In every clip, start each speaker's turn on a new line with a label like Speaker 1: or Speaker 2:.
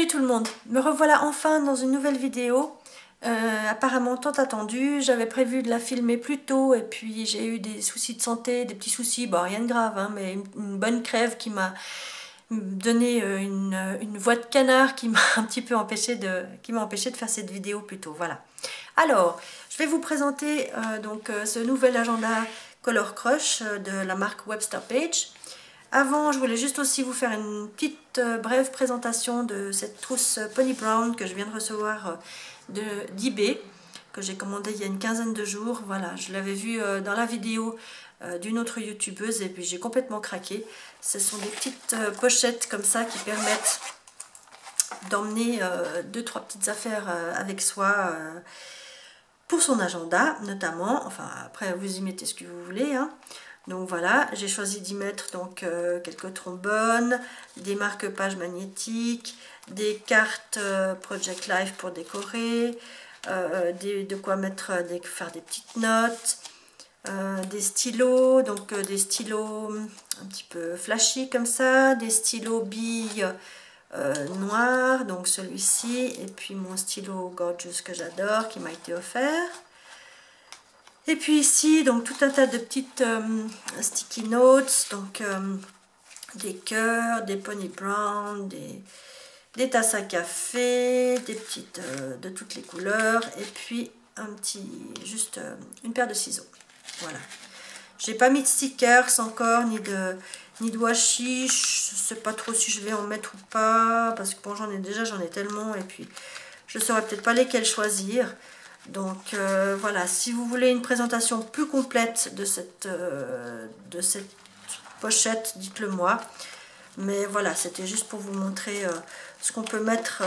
Speaker 1: Salut tout le monde, me revoilà enfin dans une nouvelle vidéo, apparemment tant attendue. J'avais prévu de la filmer plus tôt et puis j'ai eu des soucis de santé, des petits soucis, bon rien de grave, hein, mais une bonne crève qui m'a donné une voix de canard qui m'a un petit peu empêché de faire cette vidéo plus tôt, voilà. Alors, je vais vous présenter ce nouvel agenda Color Crush de la marque Webster Page. Avant, je voulais juste aussi vous faire une petite brève présentation de cette trousse Pony Brown que je viens de recevoir d'eBay, que j'ai commandée il y a une quinzaine de jours. Voilà, je l'avais vue dans la vidéo d'une autre youtubeuse et puis j'ai complètement craqué. Ce sont des petites pochettes comme ça qui permettent d'emmener 2-3 petites affaires avec soi pour son agenda notamment. Enfin, après vous y mettez ce que vous voulez, hein. Donc voilà, j'ai choisi d'y mettre donc quelques trombones, des marque-pages magnétiques, des cartes Project Life pour décorer, de quoi mettre, faire des petites notes, des stylos, donc des stylos un petit peu flashy comme ça, des stylos billes noirs, donc celui-ci, et puis mon stylo Gorgeous que j'adore qui m'a été offert. Et puis ici, donc tout un tas de petites sticky notes, donc des cœurs, des Pony Brown, des tasses à café, des petites de toutes les couleurs, et puis juste une paire de ciseaux. Voilà. J'ai pas mis de stickers encore, ni de washi. Je sais pas trop si je vais en mettre ou pas, parce que bon, j'en ai tellement, et puis je saurais peut-être pas lesquels choisir. Donc voilà, si vous voulez une présentation plus complète de cette pochette, dites-le moi. Mais voilà, c'était juste pour vous montrer ce qu'on peut mettre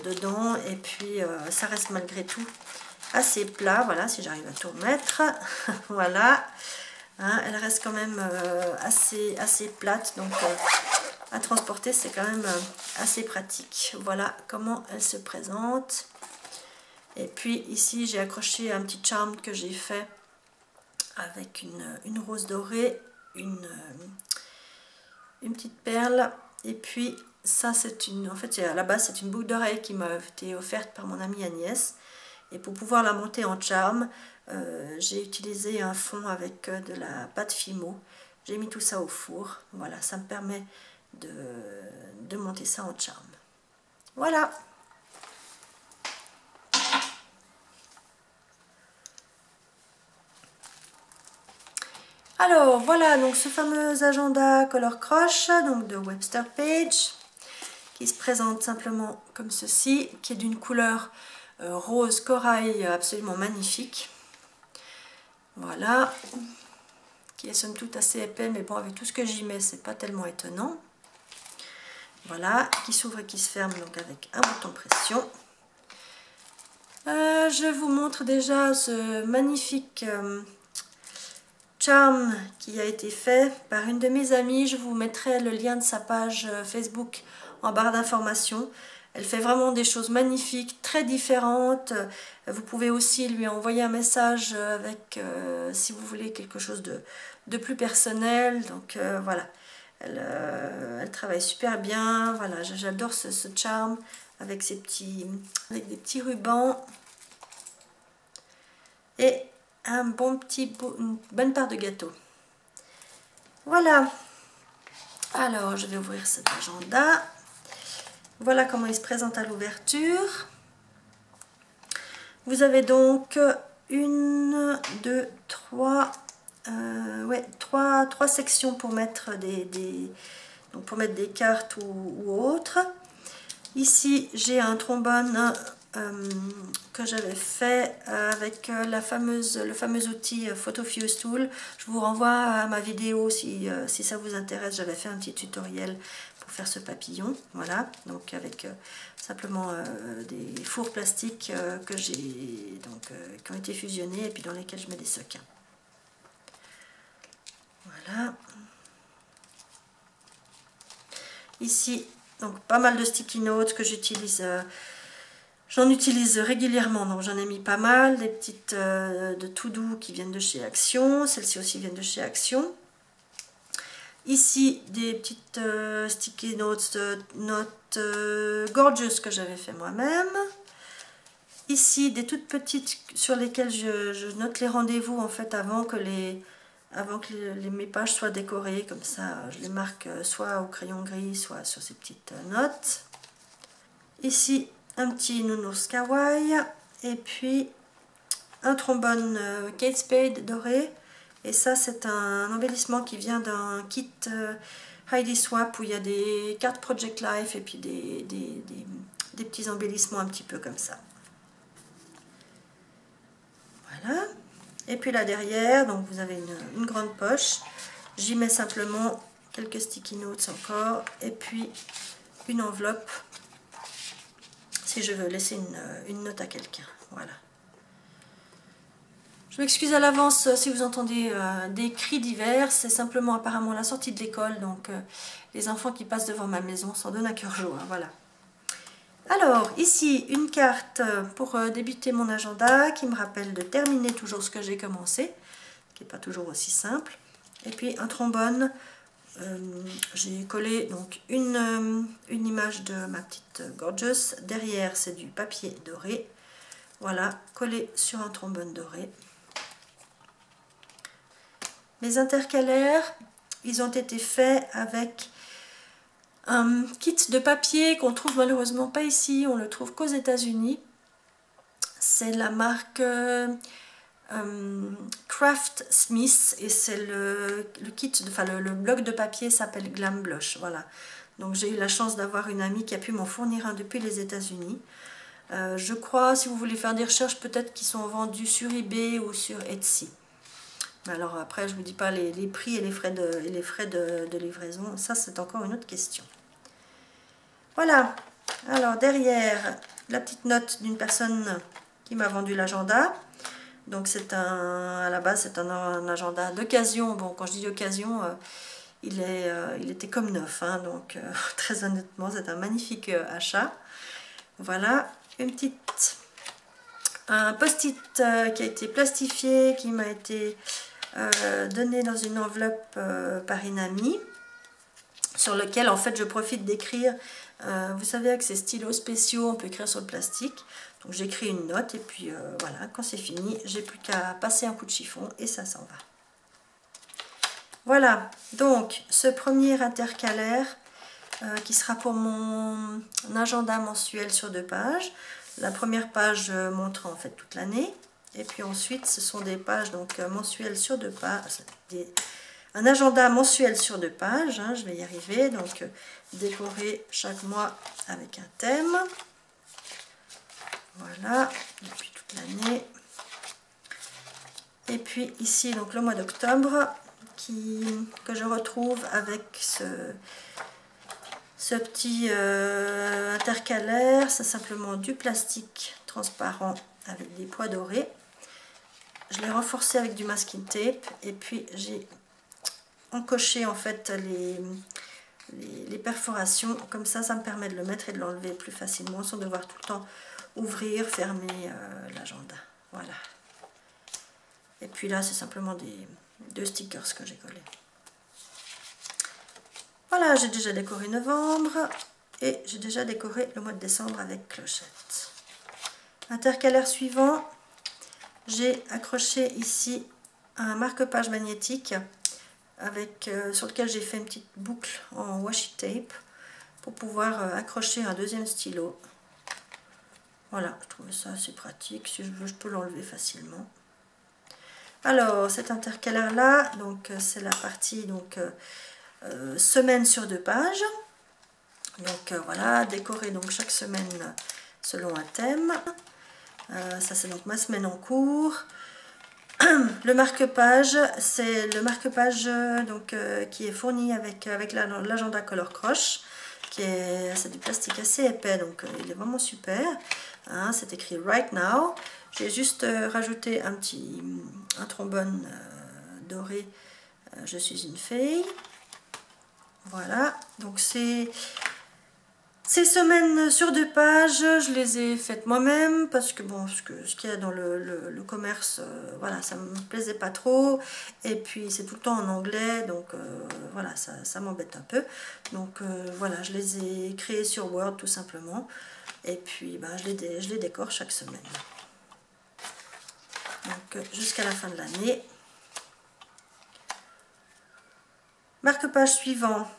Speaker 1: dedans. Et puis ça reste malgré tout assez plat. Voilà, si j'arrive à tout remettre. Voilà, hein, elle reste quand même assez plate. Donc à transporter, c'est quand même assez pratique. Voilà comment elle se présente. Et puis ici j'ai accroché un petit charm que j'ai fait avec une rose dorée, une petite perle, et puis ça c'est en fait à la base c'est une boucle d'oreille qui m'a été offerte par mon amie Agnès, et pour pouvoir la monter en charm, j'ai utilisé un fond avec de la pâte Fimo. J'ai mis tout ça au four, voilà, ça me permet de monter ça en charm. Voilà. Alors voilà, donc ce fameux agenda Color Crush donc de Webster Page, qui se présente simplement comme ceci, qui est d'une couleur rose corail absolument magnifique. Voilà, qui est somme toute assez épais, mais bon, avec tout ce que j'y mets, c'est pas tellement étonnant. Voilà, qui s'ouvre et qui se ferme donc avec un bouton pression. Je vous montre déjà ce magnifique charm qui a été fait par une de mes amies. Je vous mettrai le lien de sa page Facebook en barre d'informations. Elle fait vraiment des choses magnifiques, très différentes. Vous pouvez aussi lui envoyer un message avec, si vous voulez, quelque chose de plus personnel. Donc voilà, elle travaille super bien. Voilà, j'adore ce charm avec avec des petits rubans. Et une bonne part de gâteau. Voilà. Alors, je vais ouvrir cet agenda. Voilà comment il se présente à l'ouverture. Vous avez donc trois sections pour mettre des cartes ou autres. Ici, j'ai un trombone que j'avais fait avec le fameux outil PhotoFuse Tool. Je vous renvoie à ma vidéo si ça vous intéresse. J'avais fait un petit tutoriel pour faire ce papillon. Voilà, donc avec simplement des fours plastiques qui ont été fusionnés et puis dans lesquels je mets des sequins. Voilà. Ici, donc pas mal de sticky notes que j'utilise. J'en utilise régulièrement, donc j'en ai mis pas mal, des petites de tout doux qui viennent de chez Action, celles-ci aussi viennent de chez Action. Ici, des petites sticky notes, gorgeous que j'avais fait moi-même. Ici, des toutes petites sur lesquelles je note les rendez-vous en fait avant que mes pages soient décorées. Comme ça, je les marque soit au crayon gris, soit sur ces petites notes. Ici, un petit nounours kawaii. Et puis, un trombone Kate Spade doré. Et ça, c'est un embellissement qui vient d'un kit Heidi Swap où il y a des cartes Project Life et puis des petits embellissements un petit peu comme ça. Voilà. Et puis là derrière, donc vous avez une grande poche. J'y mets simplement quelques sticky notes encore. Et puis une enveloppe si je veux laisser une note à quelqu'un. Voilà. Je m'excuse à l'avance si vous entendez des cris divers, c'est simplement apparemment la sortie de l'école, donc les enfants qui passent devant ma maison s'en donnent à cœur joie, voilà. Alors, ici, une carte pour débuter mon agenda, qui me rappelle de terminer toujours ce que j'ai commencé, qui n'est pas toujours aussi simple. Et puis un trombone, j'ai collé donc une image de ma petite Gorgeous, derrière c'est du papier doré, voilà, collé sur un trombone doré. Mes intercalaires, ils ont été faits avec un kit de papier qu'on trouve malheureusement pas ici, on le trouve qu'aux États-Unis. C'est la marque Craft Smith et c'est le kit, enfin le bloc de papier s'appelle Glam Blush. Voilà. Donc j'ai eu la chance d'avoir une amie qui a pu m'en fournir un depuis les États-Unis. Je crois, si vous voulez faire des recherches, peut-être qu'ils sont vendus sur eBay ou sur Etsy. Alors après, je ne vous dis pas les prix et les frais de livraison. Ça, c'est encore une autre question. Voilà. Alors derrière, la petite note d'une personne qui m'a vendu l'agenda. Donc c'est à la base, c'est un agenda d'occasion. Bon, quand je dis d'occasion, il était comme neuf. Hein, donc très honnêtement, c'est un magnifique achat. Voilà. Un post-it qui a été plastifié, qui m'a été donné dans une enveloppe par une amie, sur lequel en fait je profite d'écrire. Vous savez, avec ces stylos spéciaux, on peut écrire sur le plastique. Donc j'écris une note et puis voilà, quand c'est fini, j'ai plus qu'à passer un coup de chiffon et ça s'en va. Voilà, donc ce premier intercalaire qui sera pour mon agenda mensuel sur 2 pages. La première page montre en fait toute l'année. Et puis ensuite, ce sont des pages donc mensuelles sur 2 pages. Un agenda mensuel sur 2 pages. Hein, je vais y arriver. Donc décorer chaque mois avec un thème. Voilà, depuis toute l'année. Et puis ici, donc le mois d'octobre, que je retrouve avec ce petit intercalaire. C'est simplement du plastique transparent avec des pois dorés. Je l'ai renforcé avec du masking tape et puis j'ai encoché en fait les perforations. Comme ça, ça me permet de le mettre et de l'enlever plus facilement sans devoir tout le temps ouvrir, fermer l'agenda. Voilà. Et puis là, c'est simplement 2 stickers que j'ai collés. Voilà, j'ai déjà décoré novembre et j'ai déjà décoré le mois de décembre avec clochette. Intercalaire suivant, j'ai accroché ici un marque-page magnétique sur lequel j'ai fait une petite boucle en washi tape pour pouvoir accrocher un deuxième stylo. Voilà, je trouve ça assez pratique. Si je veux, je peux l'enlever facilement. Alors, cet intercalaire là, donc c'est la partie donc semaine sur 2 pages. Donc voilà, décorer donc chaque semaine selon un thème. Ça c'est donc ma semaine en cours. Le marque-page, c'est le marque-page qui est fourni avec l'agenda Color Crush. C'est du plastique assez épais, donc il est vraiment super. Hein, c'est écrit Right Now. J'ai juste rajouté un trombone doré. Je suis une fée. Voilà, donc c'est Ces semaines sur 2 pages, je les ai faites moi-même parce que bon, ce qu'il y a dans le commerce, voilà, ça me plaisait pas trop. Et puis c'est tout le temps en anglais, donc voilà, ça m'embête un peu. Donc voilà, je les ai créés sur Word tout simplement. Et puis ben, je les décore chaque semaine. Donc jusqu'à la fin de l'année. Marque-page suivant.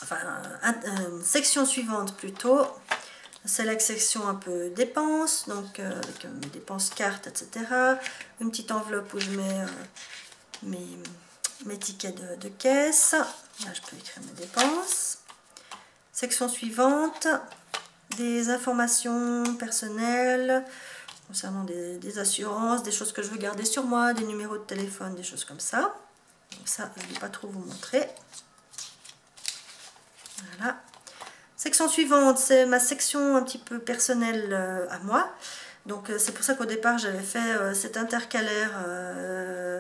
Speaker 1: Enfin, section suivante plutôt, c'est la section un peu dépenses, donc avec mes dépenses cartes, etc. Une petite enveloppe où je mets mes tickets de caisse. Là, je peux écrire mes dépenses. Section suivante, des informations personnelles concernant des assurances, des choses que je veux garder sur moi, des numéros de téléphone, des choses comme ça. Donc ça, je ne vais pas trop vous montrer. Voilà. Section suivante, c'est ma section un petit peu personnelle à moi. Donc c'est pour ça qu'au départ j'avais fait cet intercalaire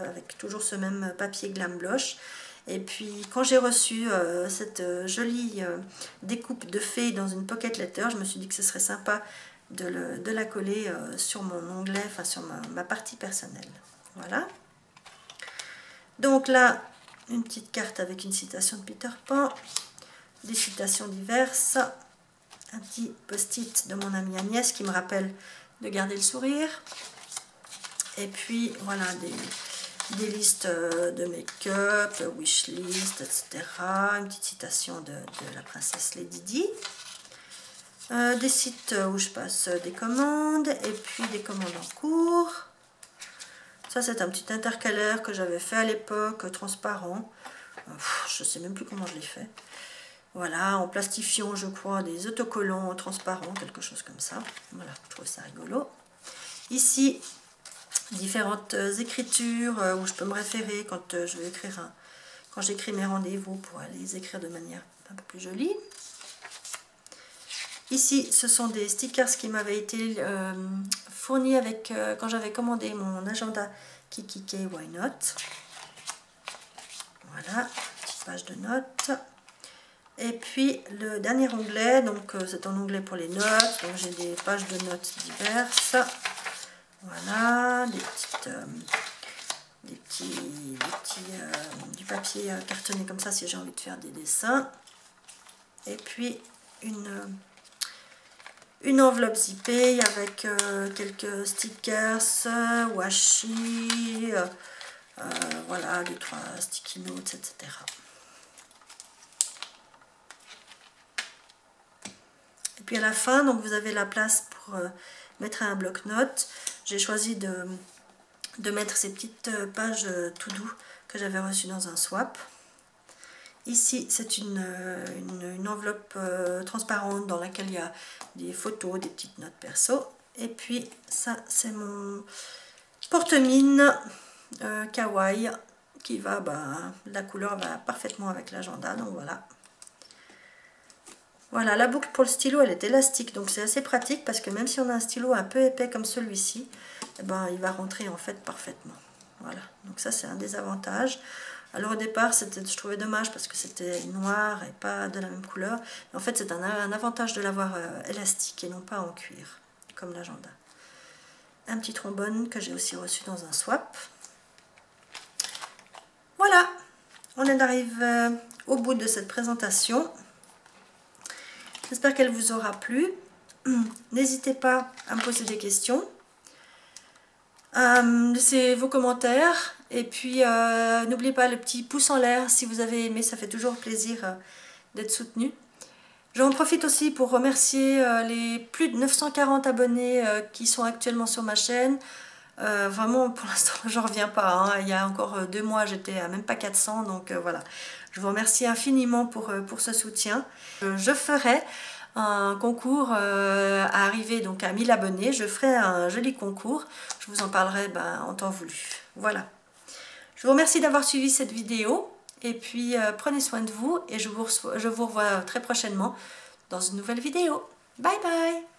Speaker 1: avec toujours ce même papier Glam Bloche. Et puis quand j'ai reçu cette jolie découpe de fées dans une pocket letter, je me suis dit que ce serait sympa de la coller sur mon onglet, enfin sur ma partie personnelle. Voilà. Donc là, une petite carte avec une citation de Peter Pan. Des citations diverses, un petit post-it de mon amie Agnès qui me rappelle de garder le sourire, et puis voilà des listes de make-up, wishlist, etc. Une petite citation de la princesse Lady Di, des sites où je passe des commandes, et puis des commandes en cours. Ça c'est un petit intercalaire que j'avais fait à l'époque, transparent. Je ne sais même plus comment je l'ai fait. Voilà, en plastifiant, je crois, des autocollants transparents, quelque chose comme ça. Voilà, je trouve ça rigolo. Ici, différentes écritures où je peux me référer quand je vais écrire quand j'écris mes rendez-vous pour les écrire de manière un peu plus jolie. Ici, ce sont des stickers qui m'avaient été fournis avec quand j'avais commandé mon agenda Kikki Why Not. Voilà, petite page de notes. Et puis le dernier onglet, donc c'est un onglet pour les notes, donc j'ai des pages de notes diverses. Voilà, du papier cartonné comme ça si j'ai envie de faire des dessins. Et puis une enveloppe zippée avec quelques stickers, washi, voilà, 2-3 sticky notes, etc. Et puis à la fin, donc vous avez la place pour mettre un bloc-notes. J'ai choisi de mettre ces petites pages tout doux que j'avais reçues dans un swap. Ici, c'est une enveloppe transparente dans laquelle il y a des photos, des petites notes perso. Et puis ça, c'est mon porte-mine kawaii qui va, la couleur va parfaitement avec l'agenda, donc voilà. Voilà, la boucle pour le stylo, elle est élastique, donc c'est assez pratique parce que même si on a un stylo un peu épais comme celui-ci, eh ben, il va rentrer en fait parfaitement. Voilà, donc ça c'est un des avantages. Alors au départ, je trouvais dommage parce que c'était noir et pas de la même couleur. En fait, c'est un avantage de l'avoir élastique et non pas en cuir, comme l'agenda. Un petit trombone que j'ai aussi reçu dans un swap. Voilà, on arrive au bout de cette présentation. J'espère qu'elle vous aura plu. N'hésitez pas à me poser des questions. Laissez vos commentaires. Et puis, n'oubliez pas le petit pouce en l'air si vous avez aimé. Ça fait toujours plaisir d'être soutenu. J'en profite aussi pour remercier les plus de 940 abonnés qui sont actuellement sur ma chaîne. Vraiment, pour l'instant, j'en reviens pas. Hein. Il y a encore 2 mois, j'étais à même pas 400. Donc voilà. Je vous remercie infiniment pour ce soutien. Je ferai un concours à arriver donc à 1000 abonnés. Je ferai un joli concours. Je vous en parlerai en temps voulu. Voilà. Je vous remercie d'avoir suivi cette vidéo. Et puis prenez soin de vous. Et je vous revois très prochainement dans une nouvelle vidéo. Bye bye!